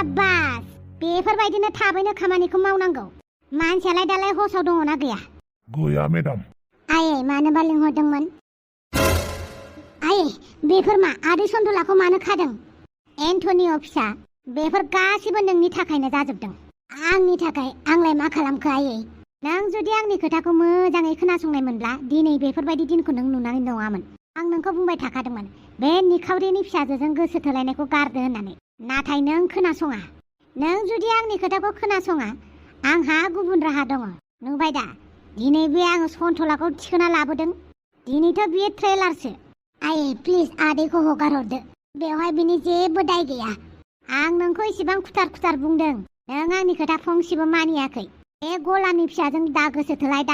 साबास बेफोरबायदिनो थाबैनो खामानिखौ मावनांगौ मानसियालाय दालाय हसाव दङना गैया गैया मेडाम आयै मानोबा लिंहरदोंमोन आयै बेफोर मा आदै सन्तलाखौ मानो खादों एन्टनिअ फिसा बेफोर गासिबो नोंनि थाखायनो जाजोबदों आंनि थाखाय आंलाय मा खालामखो आयै नों जुदि आंनि खोथाखौ मोजाङै खोनासंनायमोनब्ला दिनै बेफोरबायदि दिनखौ नों नुनानै नङामोन आं नोंखौ बुंबाय थाखादोंमोन बे निखावरिनि फिसाजोजों गोसो थोलायनायखौ गारदो होननानै नाथाय नों खोनासङा नों जुदि आंनि खोथाखौ खोनासङा आंहा गुबुन राहा दङ नुबाय दा दिनै बे आङो सन्तलाखौ थिखोना लाबोदों दिनैथ' बियो ट्रेलारसो आयै प्लिज आदैखौ हगारहरदो बेवहाय बिनि जेबो दाय गैया आं नोंखौ इसेबां खुथार बुंदों नों आंनि खोथा फंसेबो मानियाखै बे गलामनि फिसाजों दा गोसो थोलाय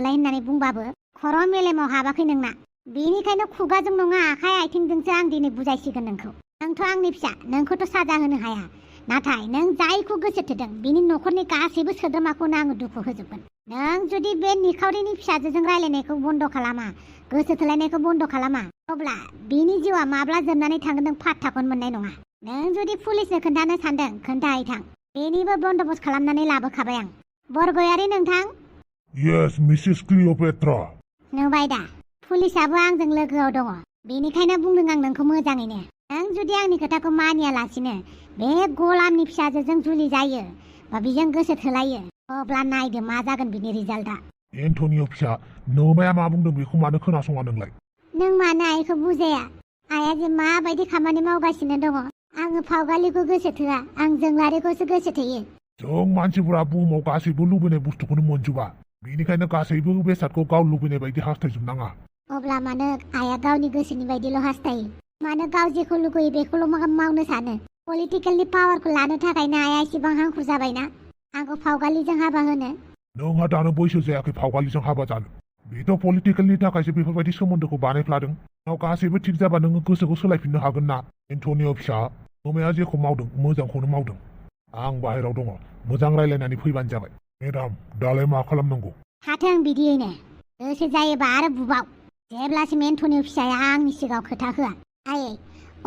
होननानै बुंबाबो खर' मेलेमाव हाबाखै नोंना बेनिखायनो खुगाजों नङा आखाइ आथिंजोंसो आं दिनै बुजायसिगोन नोंथ' आंनि फिसा नोंखौथ' साजा होनो हाया नाथाय नों जायखौ गोसो थोदों बिनि न'खरनि गासैबो सोद्रोमाखौनो आङो दुखु होजोबगोन नों जुदि बे निखावरिनि फिसाजोजों रायलायनायखौ बन्द' खालामा गोसो थोलायनायखौ बन्द' खालामा अब्ला बिनि जिउआ माब्ला जोबनानै थांगोन नों पात्ताखौनो मोननाय नङा नों जुदि पुलिसनो खोन्थानो सानदों खोन्थाहैथां बेनिबो बन्दोबस्त खालामनानै लाबोखाबाय आं बरगयारि नोंथां येस मिसेस क्लिअपेट्रा नुबाय दा पुलिसाबो आंजों लोगोआव दङ बेनिखायनो बुंदों आं नोंखौ मोजाङैनो नों जुदि आंनि खोथाखौ मानियालासिनो बे गलामनि फिसाजोजों जुलि जायो बा बिजों गोसो थोलायो अब्ला नायदो मा जागोन बिनि रिजाल्टआ एन्टनिअ फिसा नोमाया मा बुंदों बेखौ मानो खोनासङा नोंलाय नों मानो आइखौ बुजाया आइया जे माबायदि खामानि मावगासिनो दङ आङो फावगालिखौ गोसो थोआ आं जोंलारिखौसो गोसो थोयो जों मानसिफोरा बुहुमाव गासैबो लुबैनाय बुस्थुखौनो मोनजोबा बेनिखायनो गासैबो बेसादखौ गाव लुबैनाय बायदि हास्थायजोबनाङा अब्ला मानो आइया गावनि गोसोनि बायदिल' हास्थायो मानो गाव जेखौ लुगैयो बेखौल' मावनो सानो पलिटिकेलनि पावारखौ लानो थाखायनो आइया एसेबां हांखुर जाबायना आंखौ फावगालिजों हाबा होनो नोंहा दानो बैसो जायाखै फावगालिजों हाबा जानो बेथ' पलिटिकेलनि थाखायसो बेफोरबायदि सोमोन्दोखौ बानायफ्लादों उनाव गासैबो थिग जाबा नोङो गोसोखौ सोलायफिननो हागोन ना एन्टनिअ फिसा नोमाया जेखौ मावदों मोजांखौनो मावदों आं बाहेराव दङ मोजां रायलायनानै फैबानो जाबाय मेडाम दालाय मा खालामनांगौ हाथों बिदियैनो गोसो जायोबा आरो बुबाव जेब्लासिम एन्टनिअ फिसाया आंनि सिगाङाव खोथा होआ आयै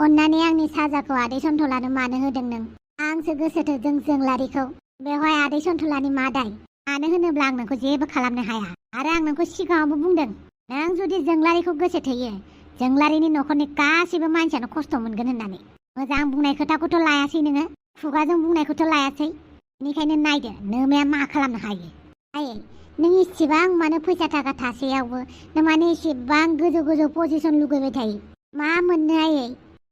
अन्नानै आंनि साजाखौ आदै सन्तलानो मानो होदों नों आंसो गोसो थोदों जोंलारिखौ बेवहाय आदै सन्तलानि मा दाय मानो होनोब्ला आं नोंखौ जेबो खालामनो हाया आरो आं नोंखौ सिगाङावबो बुंदों नों जुदि जोंलारिखौ गोसो थोयो जोंलारिनि न'खरनि गासैबो मानसियानो खस्थ' मोनगोन होननानै मोजां बुंनाय खोथाखौथ' लायासै नोङो खुगाजों बुंनायखौथ' लायासै बेनिखायनो नायदो नोमाया मा खालामनो हायो आयै नों इसेबां मानो फैसा थाखा थासेयावबो नों माने इसेबां गोजौ पजिसन लुगैबाय थायो मा मोननो आयै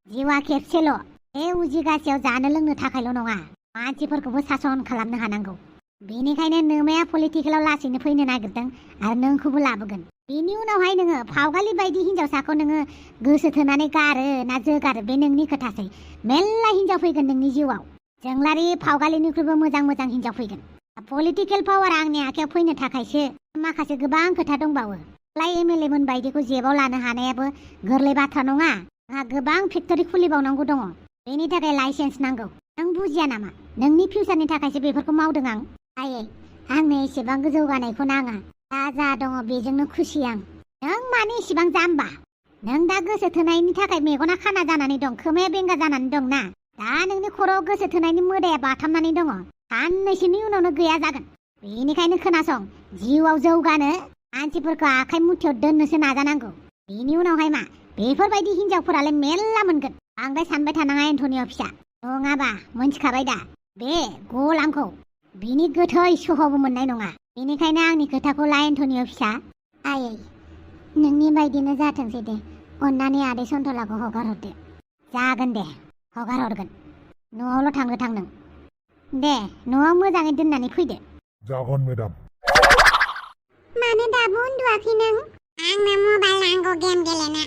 जिउआ खेबसेल' बे उजिगासेयाव जानो लोंनो थाखायल' नङा मानसिफोरखौबो सासन खालामनो हानांगौ बेनिखायनो नोमाया पलिटिकेलाव लासैनो फैनो नागिरदों आरो नोंखौबो लाबोगोन बेनि उनावहाय नोङो फावगालि बायदि हिनजावसाखौ नोङो गोसो थोनानै गारो ना जोगारो बे नोंनि खोथासै मेल्ला हिनजाव फैगोन नोंनि जिउआव जोंलारि फावगालिनिख्रुइबो मोजां हिनजाव फैगोन पलिटिकेल पावारा आंनि आखायाव फैनो थाखायसो माखासे गोबां खोथा दंबावो एमएलए मोन बायदिखौ जेबाव लानो हानायाबो गोरलै बाथ्रा नङा आंहा गोबां फेक्टरि खुलिबावनांगौ दङ बेनि थाखाय लाइसेन्स नांगौ नों बुजिया नामा नोंनि फिउचारनि थाखायसो बेफोरखौ मावदों आं आयै आंनो एसेबां जौगानायखौ नाङा जा दङ बेजोंनो खुसि आं नों मानो एसेबां जाम्बा नों दा गोसो थोनायनि थाखाय मेगना खाना जानानै दं खोमाया बेंगा जानानै दं ना दा नोंनि खर'आव गोसो थोनायनि मोदाया बाथाबनानै दङ साननैसोनि उनावनो गैया जागोन बेनिखायनो खोनासं जिउआव जौगानो मानसिफोरखौ आखाइ मुथियाव दोननोसो नाजानांगौ बेनि उनावहाय मा बेफोरबायदि हिनजावफोरालाय मेल्ला मोनगोन बांद्राय सानबाय थानाङा एन्टनिअ फिसा नङाबा मोनथिखाबाय दा बे गलामखौ बिनि गोथै सहबो मोननाय नङा बेनिखायनो आंनि खोथाखौ ला एन्टनिअ फिसा आयै नोंनि बायदिनो जाथोंसै दे अन्नानै आदै सन्तलाखौ हगारहरदो जागोन दे हगारहरगोन न'आवल' थांनो नों दे न'आव मोजाङै दोननानै फैदो जागोन मेडाम मानो दाबो उन्दुआखै नों आंनो मबाइल नांगौ गेम गेलेनो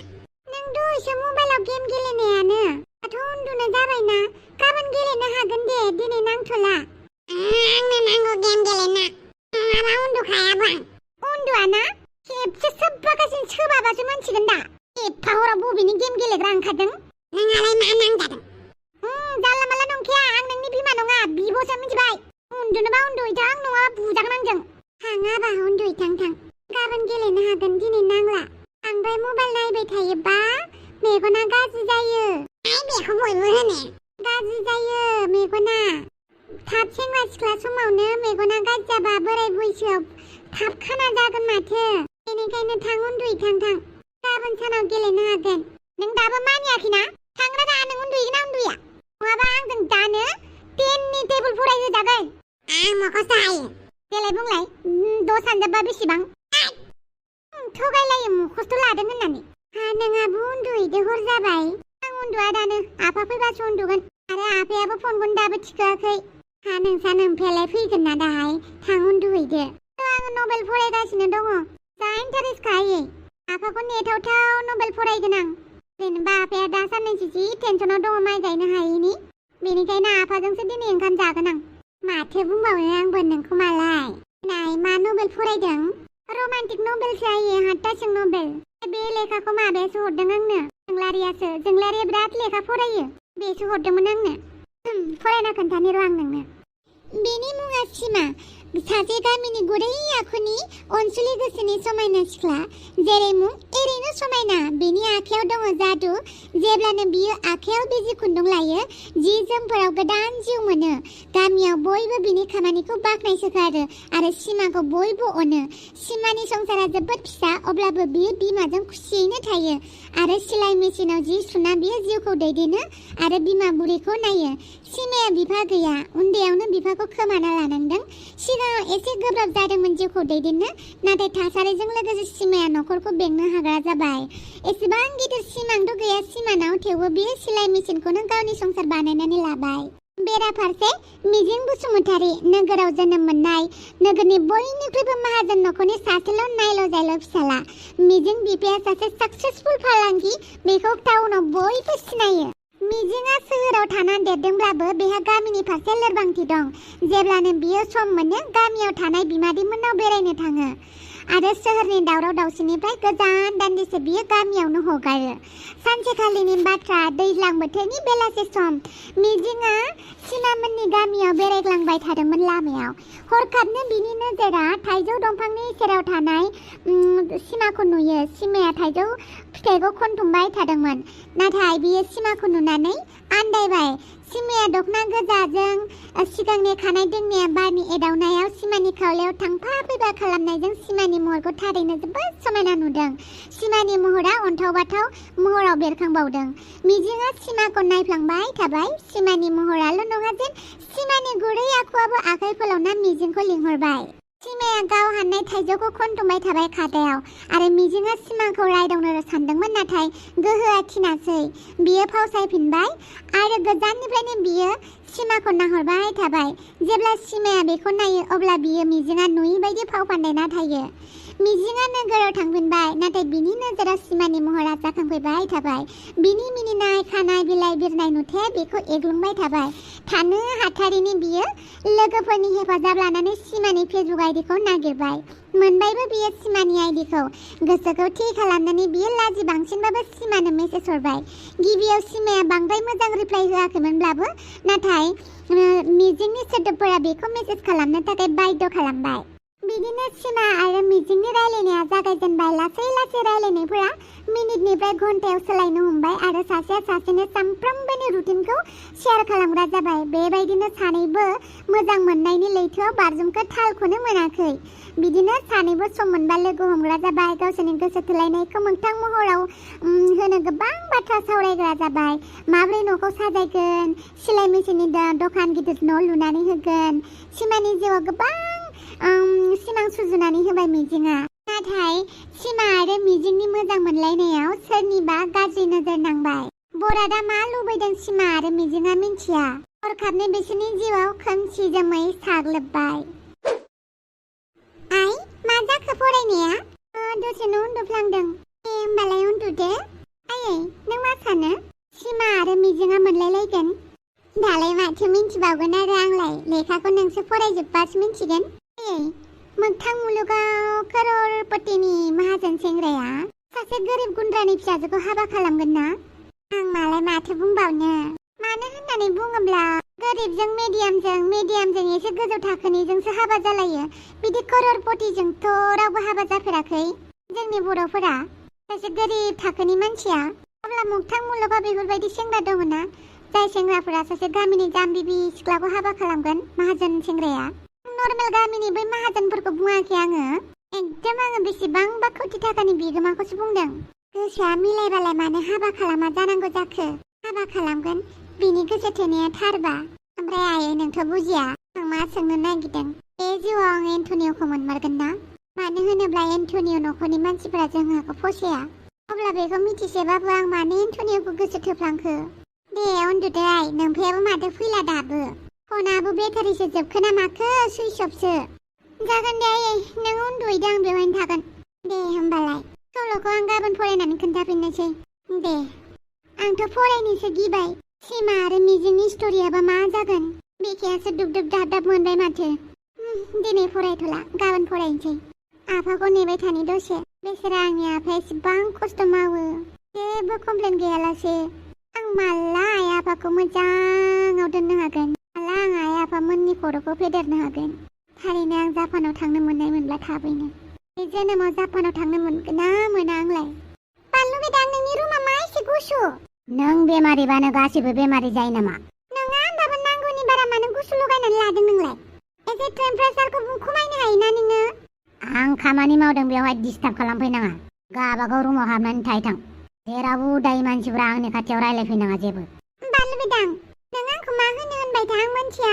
नों दहायसो मबाइलाव गेम गेलेनायानो दाथ' उन्दुनो जाबायना गाबोन गेलेनो हागोन दे दिनै नांथ'ला आंनो नांगौ गेम गेलेनो नङाबा उन्दुखायाबो आं उन्दुआना खेबसे सोबबागासिनो सोबाबासो मोनसिगोन दा एफा हराव बबेनि गेम गेलेग्रा ओंखारदों नोंहालाय मा नांजादों जानला माला नंखाया आं नोंनि बिमा नङा बिब'सो मिथिबाय उन्दुनोबा उन्दुहैथां नङाबा बुजागोन आंजों थाङाबा उन्दुहैथां गाबोन गेलेनो हागोन दिनै नांला बांद्राय मबाइल नायबाय थायोबा मेगना गाज्रि जायो बेखौ बयबो होनो गाज्रि जायो मेगना। थाब सेंग्रा सिख्ला समावनो मेगना गाज्रि जाबा बोराय बैसोआव थाब खाना जागोन माथो। बेनिखायनो थां उन्दुयै थां। गाबोन सानाव गेलेनो हागोन। नों दाबो मानियाखैना? थांग्रा दा नों उन्दुयोना उन्दुया? नङाबा आंजों दानो 10नि टेबोल फरायहोजागोन। आं माखौसो हायो? देलाय बुंलाय द'सानजाबा बेसेबां? थगायलायो मुखस्थ' लादों होननानै। नोंहाबो उन्दुहैदो हर जाबाय। आं उन्दुआ दानो। आफा फैबासो उन्दुगोन। आरो आफायाबो फनखौनो दाबो थिखोआखै। नोंसा नोमफायालाय फैगोन ना दाहाय? थां उन्दुहैदो। आं नभेल फरायगासिनो दङ। जा इन्टारेस्ट खायै। आफाखौ नेथावथाव नभेल फरायगोन आं। जेनेबा आफाया दा साननैसो जि टेनसनाव दङ माइ गायनो हायैनि। बेनिखायनो आफाजोंसो दिनै ओंखाम जागोन आं। माथो बुंबावनो आंबो नोंखौ मालाय। नाय मा नभेल फरायदों? रमान्टिक नभेलसो हायो, हाट्टासिं नभेल। बे लेखाखौ माबायासो हरदों आंनो। जोंलारिया बिराद लेखा फरायो। बेसो हरदोंमोन आंनो। फरायना खोन्थानि र' आं नोंनो। बेनि मुङा सिमा। सासे गामिनि गुरै आखुनि अनसुलि गोसोनि समायना सिख्ला। जेरै मुं एरैनो समायना। बेनि आखायाव दङ जादु। जेब्लानो बियो आखायाव बिजि खुन्दुं लायो, जि जोमफोराव गोदान जिउ मोनो। गामियाव बयबो बिनि खामानिखौ बाख्नायसोगारो आरो सिमाखौ बयबो अनो। सिमानि संसारा जोबोद फिसा, अब्लाबो बियो बिमाजों खुसियैनो थायो आरो सिलाइ मेसिनाव जि सुना बियो जिउखौ दैदेनो आरो बिमा बुरैखौ नायो। सिमाया बिफा गैया। उन्दैयावनो बिफाखौ खोमाना लानांदों। सिगाङाव एसे गोब्राब जादोंमोन जिउखौ दैदेननो, नाथाय थासारिजों लोगोसे सिमाया न'खरखौ बेंनो हाग्रा जाबाय। एसेबां गिदिर सिमांथ' गैया सिमानाव, थेवबो बियो सिलाइ मेसिनखौनो गावनि संसार बानायनानै लाबाय। बेराफारसे मिजिं बसुमतारी, नोगोराव जोनोम मोननाय, नोगोरनि बयनिख्रुइबो माहाजोन न'खरनि सासेल' नायल' जायल' फिसाला। मिजिं बिफाया सासे साक्सेसफुल फालांगि, बेखौ टाउनाव बयबो सिनायो। मिजिंआ सोहोराव थाना देरदोंब्लाबो बेहा गामिनि फारसे लोरबांथि दं। जेब्लानो बियो सम मोनो गामियाव थानाय बिमादैमोननाव बेरायनो थाङो आरो सोहोरनि दावराव दावसिनिफ्राय गोजान दान्दिसे बियो गामियावनो हगारो। सानसेखालिनि बाथ्रा, दैज्लां बोथोरनि बेलासे सम। मिजिंआ सिमामोननि गामियाव बेरायग्लांबाय थादोंमोन लामायाव। हरखाबनो बिनि नोजोरा थाइजौ दंफांनि सेराव थानाय सिमाखौ नुयो। सिमाया थाइजौ फिथाइखौ खनथुमबाय थादोंमोन, नाथाय बियो सिमाखौ नुनानै आन्दायबाय। सिमाया दखना गोजाजों सिगांनि खानाय दोंनाया बारनि एदावनायाव सिमानि खावलायाव थांफा फैफा खालामनायजों सिमानि महरखौ थारैनो जोबोद समायना नुदों। सिमानि महरा अन्थाव बाथाव महराव बेरखांबावदों। मिजिंआ सिमाखौ नायफ्लांबाय थाबाय। सिमानि महराल' नङा जेन सिमानि गुरै आखुआबो आखाइ फोलावना मिजिंखौ लिंहरबाय। सिमाया गाव हाननाय थाइजौखौ खनथुमबाय थाबाय खादायाव आरो मिजिंआ सिमाखौ रायदावनो सानदोंमोन, नाथाय गोहोआ थिनासै। बियो फावसायफिनबाय आरो गोजाननिफ्रायनो बियो सिमाखौ नाहरबाय थाबाय। जेब्ला सिमाया बेखौ नायो अब्ला बियो मिजिंआ नुयै बायदि फाव फान्दायना थायो। मिजिंआ नोगोराव थांफिनबाय, नाथाय बिनि नोजोराव सिमानि महरा जाखांफैबाय थाबाय। बिनि मिनिनाय खानाय बिलाइ बिरनाय नुथाया बेखौ एग्लुंबाय थाबाय। थानो हाथारिनि बियो लोगोफोरनि हेफाजाब लानानै सिमानि फेसबुक आइडिखौ नागिरबाय। मोनबायबो बियो सिमानि आइडिखौ। गोसोखौ थि खालामनानै बियो लाजि बांसिनबाबो सिमानो मेसेज हरबाय। गिबियाव सिमाया बांद्राय मोजां रिप्लाइ होआखैमोनब्लाबो, नाथाय मिजिंनि सोदोबफोरा बेखौ मेसेज खालामनो थाखाय बाध्य खालामबाय। बिदिनो सिमा आरो मिजिंनि रायलायनाया जागायजेनबाय। लासै लासै रायलायनायफोरा मिनिटनिफ्राय घन्टायाव सोलायनो हमबाय आरो सासेया सासेनो सानफ्रोमबोनि रुटिनखौ शेयार खालामग्रा जाबाय। बेबायदिनो सानैबो मोजां मोननायनि लैथोआव बारजुमखो थालखौनो मोनाखै। बिदिनो सानैबो सम मोनबा लोगो हमग्रा जाबाय। गावसोरनि गोसो थोलायनायखौ मोगथां महराव होनो गोबां बाथ्रा सावरायग्रा जाबाय। माबोरै न'खौ साजायगोन, सिलाइ मेसिननि दखान गिदिर न' लुनानै होगोन। सिमानि जिउआव गोबां सिमां सुजुनानै होबाय मिजिंआ। नाथाय सिमा आरो मिजिंनि मोजां मोनलायनायाव सोरनिबा गाज्रि नोजोर नांबाय। बरादा मा लुबैदों सिमा आरो मिजिंआ मिन्थिया। हरखाबनो बिसोरनि जिउआव खोमसि जोमै साग्लोबबाय। आइ, मा जाखो फरायनाया? दसेनो उन्दुफ्लांदों। होमबालाय उन्दुदो। आयै, नों मा सानो? सिमा आरो मिजिंआ मोनलायलायगोन? दालाय माथो मिन्थिबावगोन आरो आंलाय। लेखाखौ नोंसो फरायजोब्बासो मिन्थिगोन। मोगथां मुलुगाव करोड़पतिनि माहाजोन सेंग्राया सासे गोरिब गुन्द्रानि फिसाजोखौ हाबा खालामगोन ना? आं मालाय माथो बुंबावनो। मानो होननानै बुङोब्ला गोरिबजों मेडियामजों एसे गोजौ थाखोनिजोंसो हाबा जालायो। बिदि करोड़पतिजोंथ' रावबो हाबा जाफेराखै जोंनि बर'फोरा। सासे गोरिब थाखोनि मानसिया। अब्ला मोगथां मुलुगाव बेफोरबायदि सेंग्रा दङ ना? जाय सेंग्राफोरा सासे गामिनि जाम्बिबि सिख्लाखौ हाबा खालामगोन माहाजोन सेंग्राया नर्मेल गामिनि बै माहाजोनफोरखौ बुङाखै आङो एकदम आङो बेसेबांबा कोटि थाखानि बिगोमाखौसो बुंदों गोसोआ मिलायबालाय मानो हाबा खालामा जानांगौ जाखो हाबा खालामगोन बिनि गोसो थोनाया थारबा ओमफ्राय आयै नोंथ' बुजिया आं मा सोंनो नागिरदों बे जिउआव आं एन्टनिय'खौ मोनमारगोन ना मानो होनोब्ला एन्टनिय' न'खरनि मानसिफोरा जोंहाखौ फसाया अब्ला बेखौ मिथिसेबाबो आं मानो एन्टनिय'खौ गोसो थोफ्लांखो दे उन्दुदो आइ नोमफायाबो माथो फैला दाबो फनाबो बेटारिसो जोबखो ना माखो सुइस अफसो जागोन दे आयै नों उन्दुहैदो आं बेवहायनो थागोन दे होमबालाय सल'खौ आं गाबोन फरायनानै खोन्थाफिननोसै दे आंथ' फरायनोसो गिबाय सिमा आरो मिजिंनि स्ट'रियाबा मा जागोन बेखेयासो दुब दुब दाब दाब मोनबाय माथो दिनै फरायथ'ला गाबोन फरायनोसै आफाखौ नेबाय थानि दसे बेसोरा आंनि आफाया एसेबां खस्थ' मावो जेबो कमप्लेन गैयालासे आं माला आइ आफाखौ मोजाङाव दोननो हागोन माला आं आइ आफामोननि खर'खौ फेदेरनो हागोन थारैनो आं जापानाव थांनो मोननाय मोनब्ला थाबैनो बे जोनोमाव जापानाव थांनो मोनगोन ना मोना आंलाय बानलु बेदां नोंनि रुमा मा एसे गुसु नों बेमारिबानो गासिबो बेमारि जायो नामा नङा होनबाबो नांगौनि बारा मानो गुसु लगायनानै लादों नोंलाय एसे टेम्पारेचारखौ खमायनो हायोना नोङो आं खामानि मावदों बेवहाय डिस्टार्ब खालामफैनाङा गाबागाव रुमाव हाबनानै थाहैथां जेरावबो उदायि मानसिफोरा आंनि खाथियाव रायलायफैनाङा जेबो बानलु बेदां नों आंखौ मा होनो होनबाय था आं मोनथिया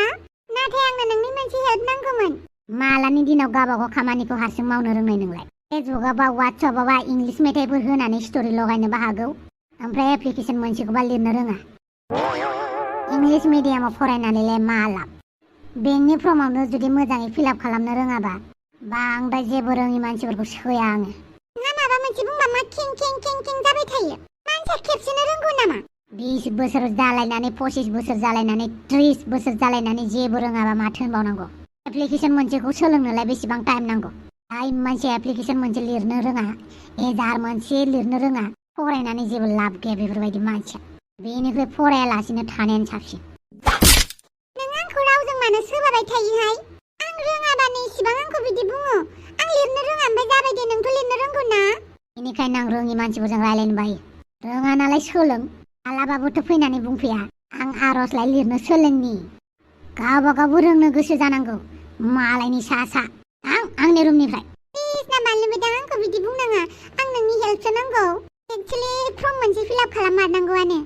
नाथाय आंनो नोंनि मोनसे हेल्प नांगौमोन मालानि दिनाव गाबागाव खामानिखौ हारसिं मावनो रोंनाय नोंलाय फेसबुकआव बा वाट्सएपआव बा इंलिश मेथाइफोर होनानै स्ट'रि लगायनोबो हागौ ओमफ्राय एप्लिकेसन मोनसेखौबा लिरनो रोङा इंलिश मिडियामाव फरायनानैलाय मा लाब बेंकनि फर्मावनो जुदि मोजाङै फिलआप खालामनो रोङाबा बांद्राय जेबो रोङि मानसिफोरखौ सैया आङो नोंहा माबा मोनसे बुंबा मा खें खें खें खें जाबाय थायो मानसिया खेबसेनो रोंगौ नामा 20 बोसोर जालायनानै 25 बोसोर जालायनानै 30 बोसोर जालायनानै जेबो रोङाबा माथो होनबावनांगौ एप्लिकेसन मोनसेखौ सोलोंनोलाय बेसेबां टाइम नांगौ जाय मानसिया एप्लिकेसन मोनसे लिरनो रोङा एजार मोनसे लिरनो रोङा फरायनानै जेबो लाब गैया बेफोरबायदि मानसिया बेनिफ्राय फरायालासिनो थानायानो साबसिन नों आंखौ रावजों मानो सोबाबाय थायोहाय आं रोङाबानो इसिबां आंखौ बिदि बुङो आं लिरनो रोङा ओमफ्राय जाबाय दे नोंथ' लिरनो रोंगौ ना बेनिखायनो आं रोङि मानसिफोरजों रायलायनो बायो रोङा नालाय सोलों मालाबाबोथ' फैनानै बुंफैया आं आर'जलाइ लिरनो सोलोंनि गावबागावबो रोंनो गोसो जानांगौ मालायनि सा सा आंनि रुमनिफ्राय प्लिज ना बानलु बेदां आंखौ बिदि बुंनाङा आं नोंनि हेल्पसो नांगौ एक्चुअली फर्म मोनसे फिलआप खालाममारनांगौआनो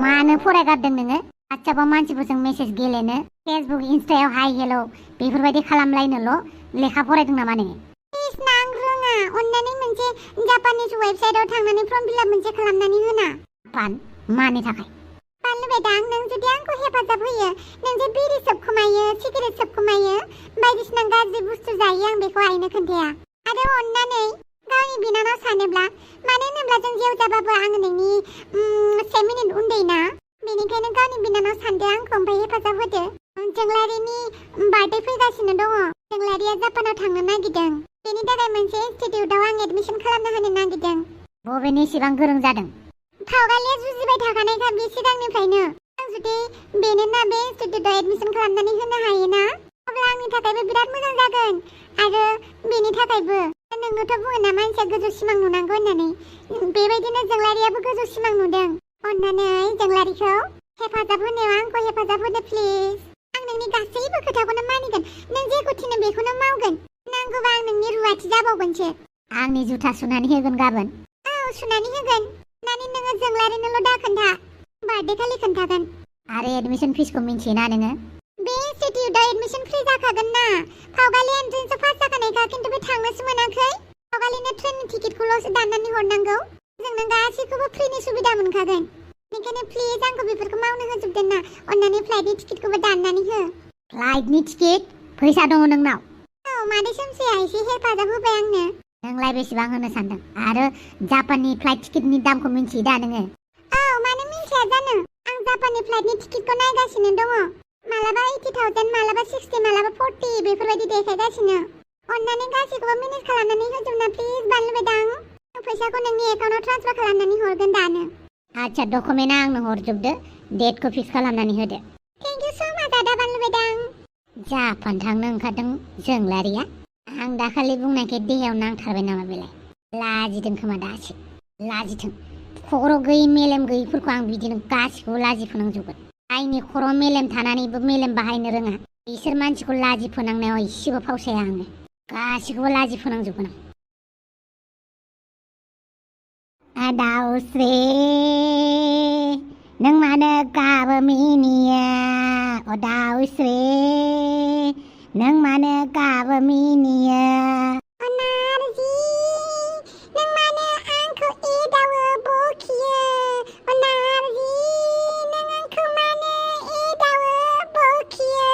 मानो फरायगारदों नोङो वाट्सएपआव मानसिफोरजों मेसेज गेलेनो फेसबुक इन्स्टायाव हाय हेल' बेफोरबायदि खालामलायनोल' लेखा फरायदों नामा नोङो प्लिज ना आं रोङा अन्नानै मोनसे जापानिस वेबसाइटआव थांनानै फर्म फिलआप मोनसे खालामनानै होना जापान मानि थाखाय बानलु बेदां नों जुदि आंखौ हेफाजाब होयो नों जे बिरि सोबखोमायो सिगारेट सोबखोमायो बायदिसिना गाज्रि बुस्थु जायो आं बेखौ आइनो खोन्थाया आरो अन्नानै गावनि बिनानाव सानोब्ला मानो होनोब्ला जों जेवजाबाबो आङो नोंनि 7 मिनिट उन्दै ना बेनिखायनो गावनि बिनानाव सानदो आंखौ ओमफ्राय हेफाजाब होदो जोंलारिनि बार्थडे फैगासिनो दङ जोंलारिया जापानाव थांनो नागिरदों बेनि थाखाय मोनसे इनस्टिटिउटआव आं एडमिसन खालामना होनो नागिरदों बबेनि इसेबां गोरों जादों फावगालिया जुजिबाय थाखानायखा बे सिगांनिफ्रायनो आं जुदि बेनोना बे इनस्टिटिउटआव एडमिसन खालामनानै होनो हायोना अब्ला आंनि थाखायबो बिराद मोजां जागोन आरो बेनि थाखायबो नोंनोथ' बुङो ना मानसिया गोजौ सिमां नुनांगौ होननानै बेबायदिनो जोंलारियाबो गोजौ सिमां नुदों अन्नानै जोंलारिखौ हेफाजाब होनायाव आंखौ हेफाजाब होदो प्लिज आं नोंनि गासैबो खोथाखौनो मानिगोन नों जेखौ थिनो बेखौनो मावगोन नांगौबा आं नोंनि रुवाथि जाबावगोनसो आंनि जुथा सुनानै होगोन गाबोन औ सुनानै होगोन नानि नोङो जोंलारिनोल' दा खोन्था बार्थडे खालि खोन्थागोन आरो एडमिसन फिसखौ मिन्थियोना नोङो बे इनस्टिटिउटआव एडमिसन फ्रि जाखागोन ना फावगालि एन्ट्रेन्सआव पास जाखानायखा खिन्थु बे थांनोसो मोनाखै फावगालिनो ट्रेननि टिकेटखौल'सो दाननानै हरनांगौ जोंनो गासैखौबो फ्रिनि सुबिदा मोनखागोन बेनिखायनो प्लिज आंखौ बेफोरखौ मावनो होजोबदो ना अन्नानै फ्लाइटनि टिकेटखौबो दाननानै हो फ्लाइटनि टिकेट फैसा दङ नोंनाव औ मादै सोमसेया एसे हेफाजाब होबाय आंनो नोंलाय बेसेबां होनो सानदों आरो जापाननि फ्लाइट टिकेटनि दामखौ मिन्थियो दा नोङो औ मानो मिन्थिया जानो आं जापाननि फ्लाइटनि टिकेटखौ नायगासिनो दङ मालाबा 80,000 मालाबा 60 मालाबा 40 बेफोरबायदि देखायगासिनो अन्नानै गासैखौबो मेनेज खालामनानै होजोबना प्लिज बानलु बेदां फैसाखौ नोंनि एकाउन्टाव ट्रान्सफार खालामनानै हरगोन दानो आच्छा डकुमेन्टआ आंनो हरजोबदो डेटखौ फिक्स खालामनानै होदो थेंक इउ स' माच आदा बानलु बेदां जापान थांनो ओंखारदों जोंलारिया आं दाखालि बुंनायखाय देहायाव नांथारबाय नामा बेलाय लाजिदों खोमा दासो लाजिथों खर' गैयि मेलेम गैयिफोरखौ आं बिदिनो गासिखौबो लाजि फोनांजोबगोन। जायनि खर' मेलेम थानानैबो मेलेम बाहायनो रोङा बिसोर मानसिखौ लाजि फोनांनायाव एसेबो फावसाया आङो। गासिखौबो लाजि फोनांजोबगोन आं। दाउस्रि नों मानो गाबो मिनियो? दाउस्रि नों मानो गाबो मिनियो? नारजि नों मानो आंखौ एदावो बखियो? नारजि नों आंखौ मानो एदावो बखियो?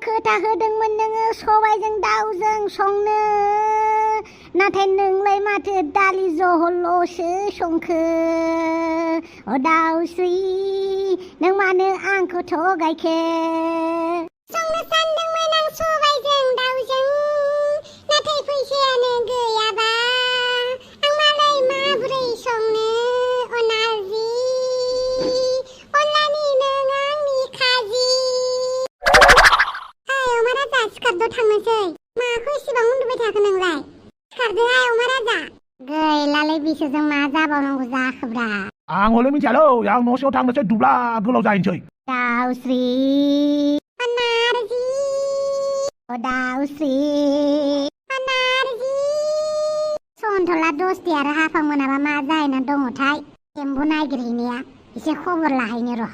खोथा होदोंमोन नोङो सबायजों दाउजों संनो, नाथाय नोंलाय माथो दालि जहलल'सो संखो? दाउस्रि नों मानो आंखौ थगायखो? संनो सानदोंमोन आं सबायजों दाउजों, नाथाय फैसायानो गैयाबा आं मालाय माबोरै संनो? नारजि अनलानि नों आंनि खाजि। अमा राजा सिखारद' थांनोसै। माखौ इसेबां उन्दुबाय थाखो नोंलाय? सिखारदोहाय अमा राजा। गैलालै बिसोरजों मा जाबावनांगौ जाखोब्रा? आं हले मिथियालै, आं न' सिङाव थांनोसै, दुब्ला गोलाव जाहैनोसै। दाउस्रि नारजि दाउस्रि नारजि। सन्थला दसथि आरो हाफां मोनाबा मा जाहैना दङथाय? एम्बु नागिरहैनाया एसे खबर लाहैनो र'।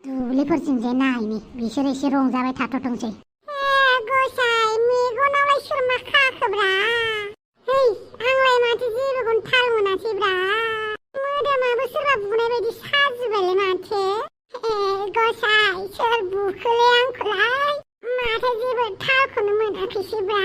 दुब्लिफोरथिंजाय नायहैनि, बिसोर एसे रंजाबाय थाथ'थोंसै। गसाइ मेगनावलाय सोर मा खाखोब्रा? है आंलाय माथो जेबोखौनो थाल मोनासैब्रा। मोदोमाबो सोरबा बुनाय बायदि साजोबबायलै माथो। गसाइ सोर बुखोलै आंखौलाय? माथो जेबो थालखौनो मोनाखैसैब्रा।